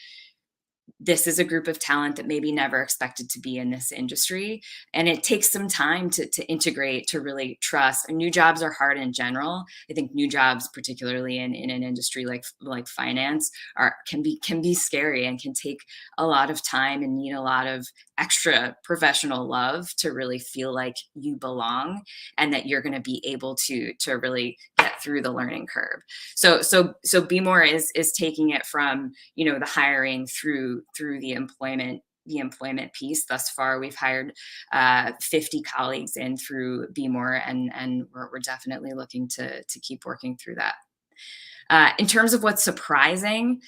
this is a group of talent that maybe never expected to be in this industry. And it takes some time to integrate, to really trust. And new jobs are hard in general. I think new jobs, particularly in an industry like finance, can be scary and can take a lot of time and need a lot of extra professional love to really feel like you belong and that you're going to be able to really get through the learning curve. So BMO is taking it from the hiring through the employment piece. Thus far, we've hired 50 colleagues in through BMO, and we're definitely looking to keep working through that. In terms of what's surprising,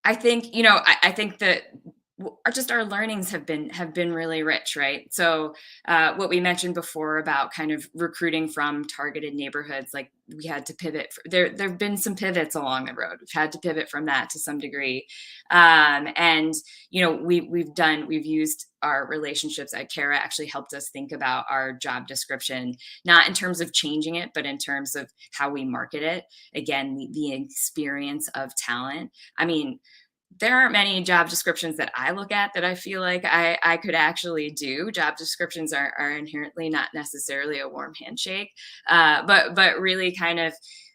I think that our learnings have been really rich, right? So what we mentioned before about kind of recruiting from targeted neighborhoods, like we had to pivot. There've been some pivots along the road. We've had to pivot from that to some degree, and we've used our relationships at Cara actually helped us think about our job description, not in terms of changing it, but in terms of how we market it. Again, the experience of talent. I mean, there aren't many job descriptions that I look at that I feel like I could actually do. Job descriptions are inherently not necessarily a warm handshake, but really kind of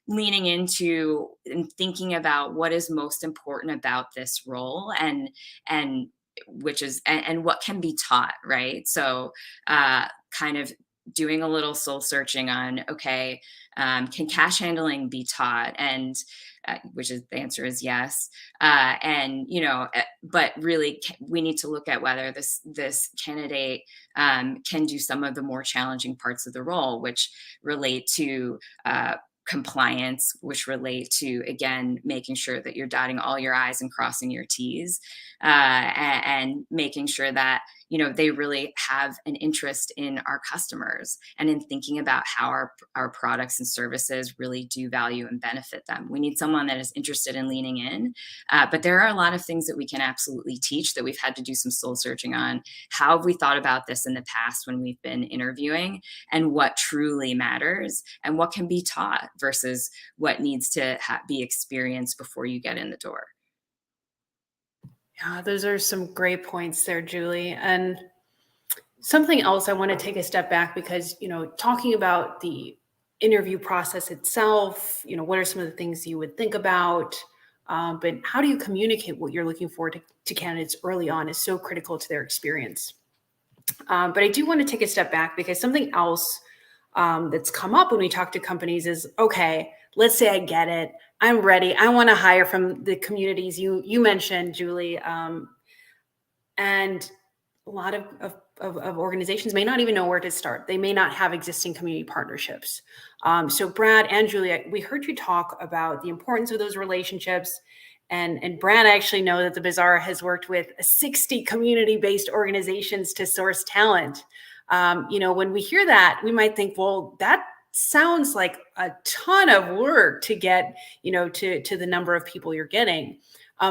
leaning into and thinking about what is most important about this role, and which is and what can be taught, right? So kind of doing a little soul searching on, okay, can cash handling be taught? And which is, the answer is yes. But really we need to look at whether this candidate can do some of the more challenging parts of the role, which relate to compliance, which relate to, again, making sure that you're dotting all your I's and crossing your T's, and making sure that, they really have an interest in our customers and in thinking about how our products and services really do value and benefit them. We need someone that is interested in leaning in, but there are a lot of things that we can absolutely teach that we've had to do some soul searching on. How have we thought about this in the past when we've been interviewing, and what truly matters and what can be taught versus what needs to be experienced before you get in the door? Yeah, those are some great points there, Julie. And something else, I want to take a step back because, talking about the interview process itself, what are some of the things you would think about? But how do you communicate what you're looking for to candidates early on is so critical to their experience. But I do want to take a step back because something else that's come up when we talk to companies is, okay, let's say I get it. I'm ready. I want to hire from the communities you mentioned, Julie. And a lot of organizations may not even know where to start. They may not have existing community partnerships. So Brad and Julie, we heard you talk about the importance of those relationships. And Brad, I actually know that the Bazaar has worked with 60 community-based organizations to source talent. When we hear that, we might think, well, that sounds like a ton of work to get, to the number of people you're getting.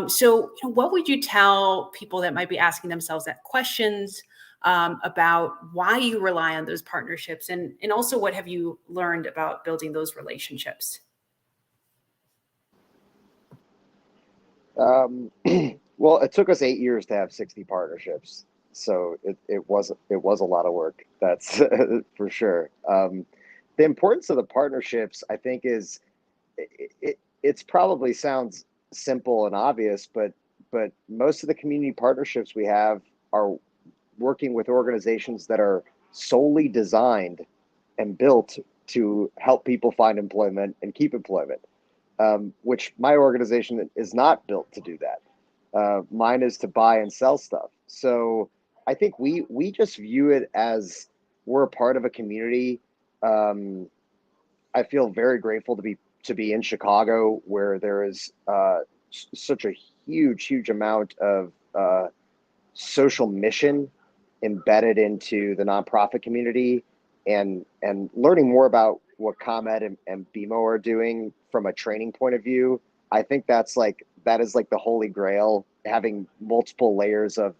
So what would you tell people that might be asking themselves that questions about why you rely on those partnerships, and also what have you learned about building those relationships? Well, it took us 8 years to have 60 partnerships, so it was a lot of work. That's for sure. The importance of the partnerships, I think, is it's probably sounds simple and obvious, but most of the community partnerships we have are working with organizations that are solely designed and built to help people find employment and keep employment, which my organization is not built to do that. Mine is to buy and sell stuff. So I think we just view it as we're a part of a community. I feel very grateful to be in Chicago, where there is such a huge amount of social mission embedded into the nonprofit community, and learning more about what ComEd and BMO are doing from a training point of view. I think that is like the holy grail, having multiple layers of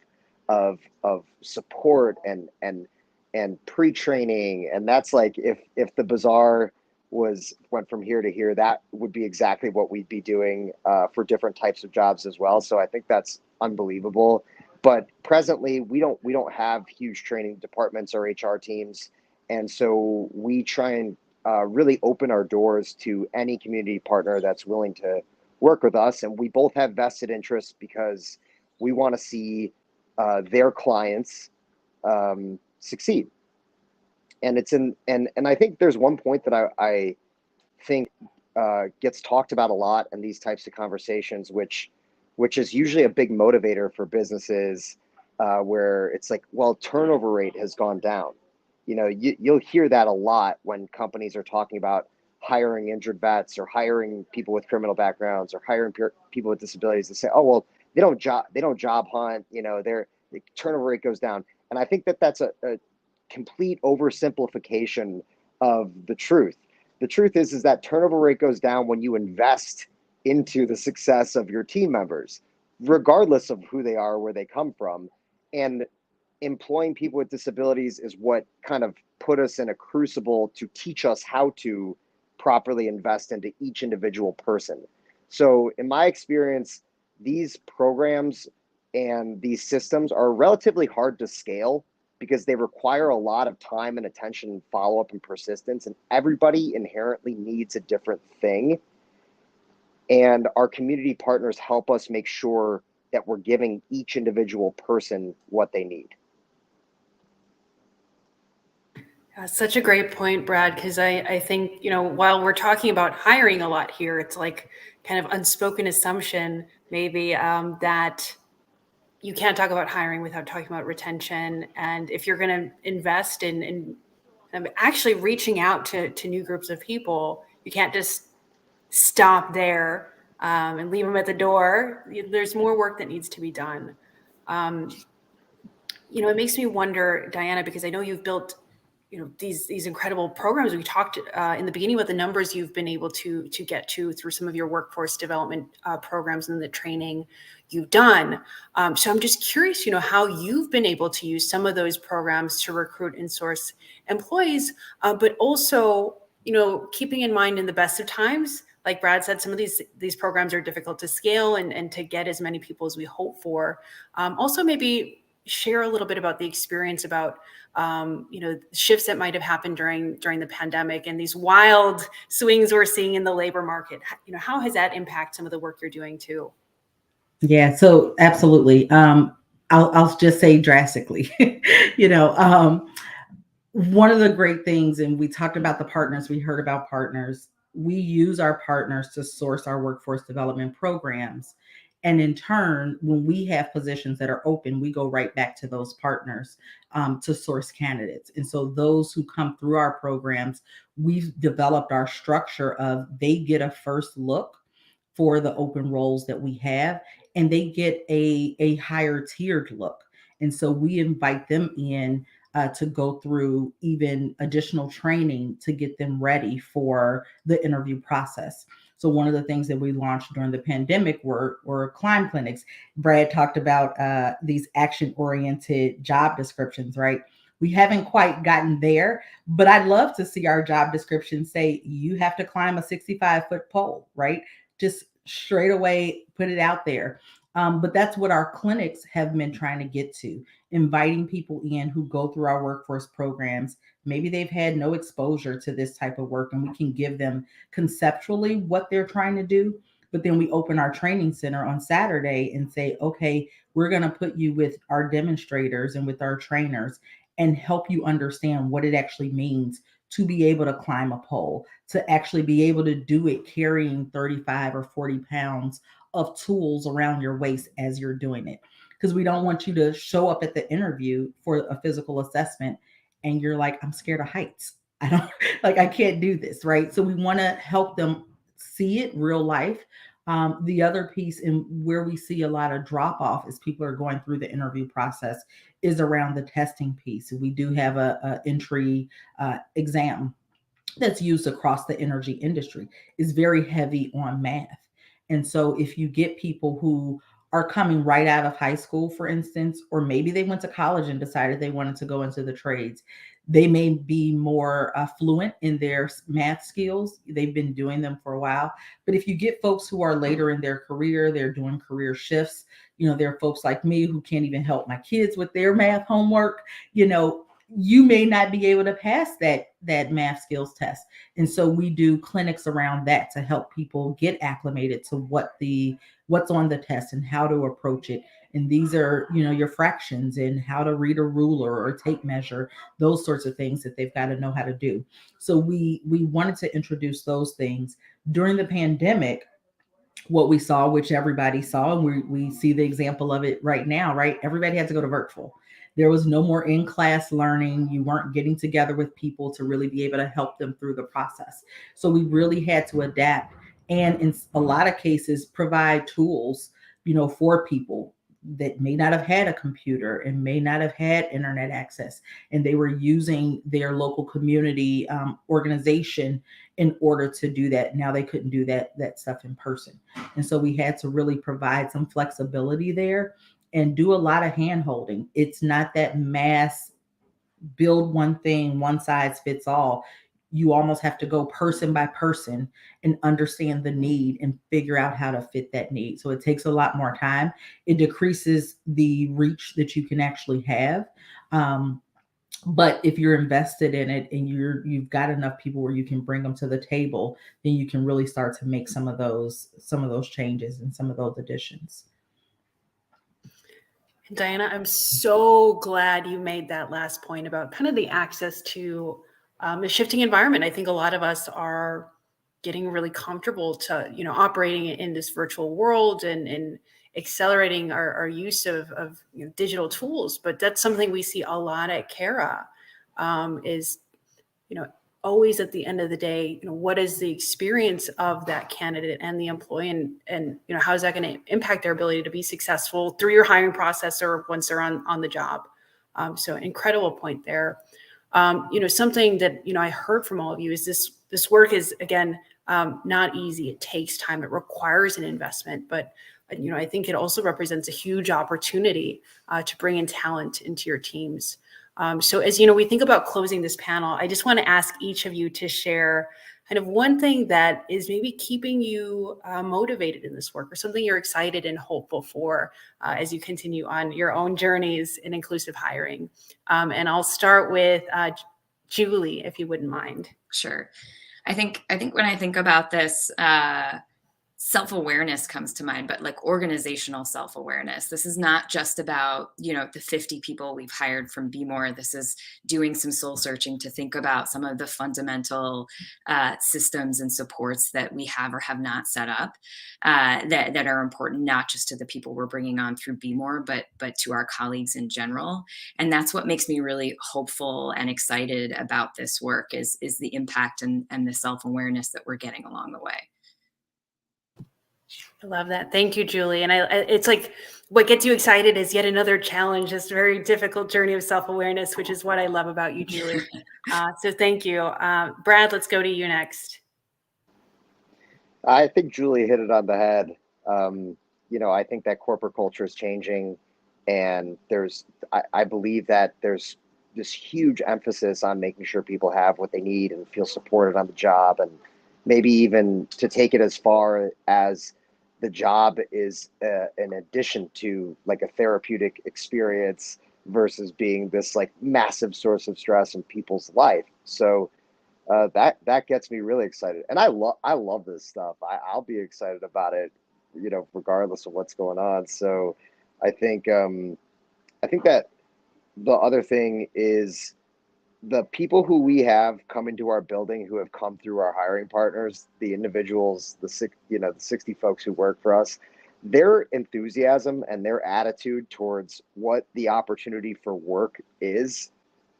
support and pre-training. And that's like, if the Bazaar went from here to here, that would be exactly what we'd be doing for different types of jobs as well. So I think that's unbelievable. But presently, we don't have huge training departments or HR teams, and so we try and really open our doors to any community partner that's willing to work with us. And we both have vested interests because we want to see their clients succeed. And I think there's one point that I think gets talked about a lot in these types of conversations, which is usually a big motivator for businesses, where it's like, well, turnover rate has gone down. You'll hear that a lot when companies are talking about hiring injured vets or hiring people with criminal backgrounds or hiring people with disabilities. They say, oh, well, job hunt. The turnover rate goes down. And I think that that's a complete oversimplification of the truth. The truth is that turnover rate goes down when you invest into the success of your team members, regardless of who they are, where they come from. And employing people with disabilities is what kind of put us in a crucible to teach us how to properly invest into each individual person. So in my experience, these programs and these systems are relatively hard to scale because they require a lot of time and attention, follow-up and persistence, and everybody inherently needs a different thing. And our community partners help us make sure that we're giving each individual person what they need. Such a great point, Brad, because I think, while we're talking about hiring a lot here, it's like kind of unspoken assumption maybe that you can't talk about hiring without talking about retention. And if you're going to invest in actually reaching out to new groups of people, you can't just stop there and leave them at the door. There's more work that needs to be done. It makes me wonder, Diana, because I know you've built these incredible programs. We talked in the beginning about the numbers you've been able to get to through some of your workforce development programs and the training you've done. So I'm just curious, how you've been able to use some of those programs to recruit and source employees, but also, keeping in mind in the best of times, like Brad said, some of these programs are difficult to scale and to get as many people as we hope for. Also, maybe share a little bit about the experience about shifts that might have happened during the pandemic and these wild swings we're seeing in the labor market. How has that impacted some of the work you're doing too? Yeah, so absolutely. I'll just say drastically. One of the great things, and we talked about the partners, we heard about partners. We use our partners to source our workforce development programs. And in turn, when we have positions that are open, we go right back to those partners to source candidates. And so those who come through our programs, we've developed our structure of they get a first look for the open roles that we have, and they get a higher tiered look. And so we invite them in to go through even additional training to get them ready for the interview process. So one of the things that we launched during the pandemic were climb clinics. Brad talked about these action-oriented job descriptions, right? We haven't quite gotten there, but I'd love to see our job description say you have to climb a 65-foot pole, right? Just straight away put it out there. But that's what our clinics have been trying to get to, inviting people in who go through our workforce programs. Maybe they've had no exposure to this type of work, and we can give them conceptually what they're trying to do. But then we open our training center on Saturday and say, okay, we're going to put you with our demonstrators and with our trainers and help you understand what it actually means to be able to climb a pole, to actually be able to do it carrying 35 or 40 pounds of tools around your waist as you're doing it. Because we don't want you to show up at the interview for a physical assessment and you're like, I'm scared of heights. I can't do this, right? So we want to help them see it real life. The other piece, and where we see a lot of drop off as people are going through the interview process, is around the testing piece. We do have a entry exam that's used across the energy industry. Is very heavy on math. And so if you get people who are coming right out of high school, for instance, or maybe they went to college and decided they wanted to go into the trades, they may be more fluent in their math skills. They've been doing them for a while. But if you get folks who are later in their career, they're doing career shifts, there are folks like me who can't even help my kids with their math homework, you may not be able to pass that math skills test. And so we do clinics around that to help people get acclimated to what's on the test and how to approach it. And these are, your fractions and how to read a ruler or tape measure, those sorts of things that they've got to know how to do. So we wanted to introduce those things. During the pandemic, what we saw, which everybody saw, and we see the example of it right now, right? Everybody had to go to virtual. There was no more in-class learning. You weren't getting together with people to really be able to help them through the process. So we really had to adapt and in a lot of cases provide tools for people that may not have had a computer and may not have had internet access, and they were using their local community organization in order to do that. Now they couldn't do that stuff in person. And so we had to really provide some flexibility there and do a lot of hand holding. It's not that mass build one thing, one size fits all. You almost have to go person by person and understand the need and figure out how to fit that need. So it takes a lot more time. It decreases the reach that you can actually have. But if you're invested in it and you've got enough people where you can bring them to the table, then you can really start to make some of those changes and some of those additions. Diana, I'm so glad you made that last point about kind of the access to a shifting environment. I think a lot of us are getting really comfortable to, operating in this virtual world and accelerating our use of digital tools. But that's something we see a lot at Cara, is, always at the end of the day, what is the experience of that candidate and the employee, and how is that going to impact their ability to be successful through your hiring process or once they're on the job. So incredible point there. Something that, I heard from all of you is this work is, again, not easy. It takes time. It requires an investment, but I think it also represents a huge opportunity to bring in talent into your teams. So as we think about closing this panel, I just want to ask each of you to share kind of one thing that is maybe keeping you motivated in this work, or something you're excited and hopeful for as you continue on your own journeys in inclusive hiring. And I'll start with Julie, if you wouldn't mind. Sure. I think when I think about this, self-awareness comes to mind, but like organizational self-awareness. This is not just about, the 50 people we've hired from BMO. This is doing some soul searching to think about some of the fundamental systems and supports that we have or have not set up that are important, not just to the people we're bringing on through BMO, but to our colleagues in general. And that's what makes me really hopeful and excited about this work is the impact and the self-awareness that we're getting along the way. I love that. Thank you, Julie. And it's like what gets you excited is yet another challenge, this very difficult journey of self-awareness, which is what I love about you, Julie. So thank you. Brad, let's go to you next. I think Julie hit it on the head. I think that corporate culture is changing, and I believe that there's this huge emphasis on making sure people have what they need and feel supported on the job, and maybe even to take it as far as the job is an addition to like a therapeutic experience versus being this like massive source of stress in people's life. So that gets me really excited, and I love this stuff. I'll be excited about it, regardless of what's going on. So I think that the other thing is the people who we have come into our building who have come through our hiring partners, the individuals, the 60 folks who work for us, their enthusiasm and their attitude towards what the opportunity for work is,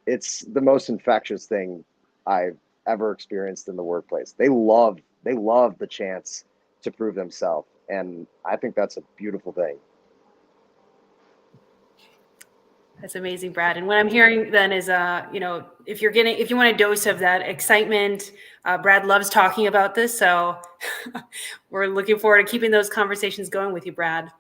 it's the most infectious thing I've ever experienced in the workplace. They love the chance to prove themselves. And I think that's a beautiful thing. That's amazing, Brad. And what I'm hearing then is, if you want a dose of that excitement, Brad loves talking about this. So we're looking forward to keeping those conversations going with you, Brad.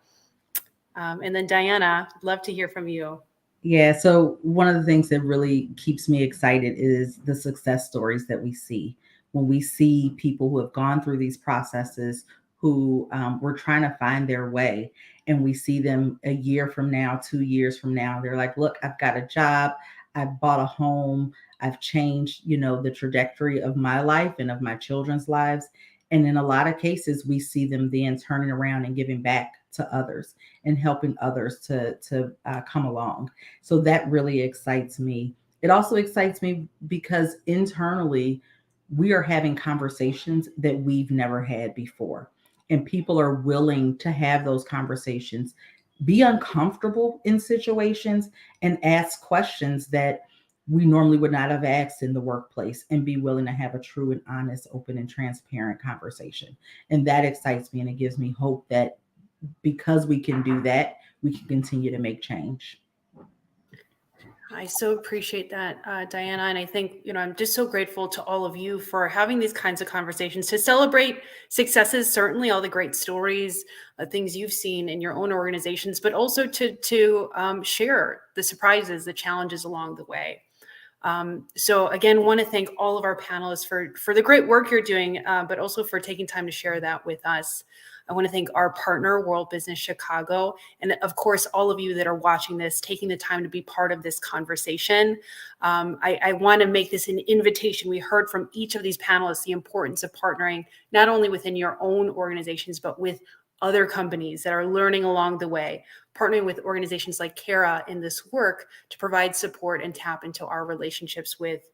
And then Diana, I'd love to hear from you. Yeah. So one of the things that really keeps me excited is the success stories that we see when we see people who have gone through these processes, who were trying to find their way. And we see them a year from now, 2 years from now, they're like, look, I've got a job. I've bought a home. I've changed, the trajectory of my life and of my children's lives. And in a lot of cases, we see them then turning around and giving back to others and helping others to come along. So that really excites me. It also excites me because internally, we are having conversations that we've never had before. And people are willing to have those conversations, be uncomfortable in situations, and ask questions that we normally would not have asked in the workplace, and be willing to have a true and honest, open and transparent conversation. And that excites me, and it gives me hope that because we can do that, we can continue to make change. I so appreciate that, Diana. And I think, I'm just so grateful to all of you for having these kinds of conversations to celebrate successes, certainly all the great stories, things you've seen in your own organizations, but also to share the surprises, the challenges along the way. So again, want to thank all of our panelists for the great work you're doing, but also for taking time to share that with us. I want to thank our partner, World Business Chicago, and of course, all of you that are watching this, taking the time to be part of this conversation. I want to make this an invitation. We heard from each of these panelists the importance of partnering, not only within your own organizations, but with other companies that are learning along the way, partnering with organizations like Cara in this work to provide support and tap into our relationships with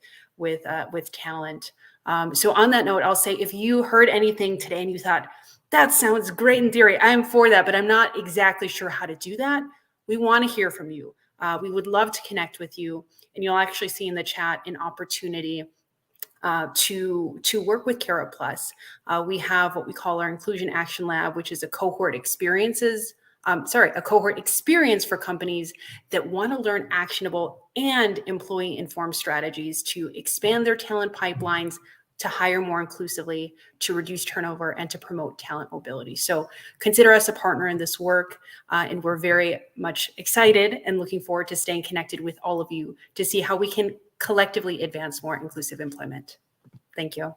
talent. So on that note, I'll say, if you heard anything today and you thought, that sounds great in theory, I'm for that, but I'm not exactly sure how to do that, we want to hear from you. We would love to connect with you, and you'll actually see in the chat an opportunity to work with Cara Plus. We have what we call our Inclusion Action Lab, which is a cohort experience for companies that want to learn actionable and employee-informed strategies to expand their talent pipelines, to hire more inclusively, to reduce turnover, and to promote talent mobility. So consider us a partner in this work, and we're very much excited and looking forward to staying connected with all of you to see how we can collectively advance more inclusive employment. Thank you.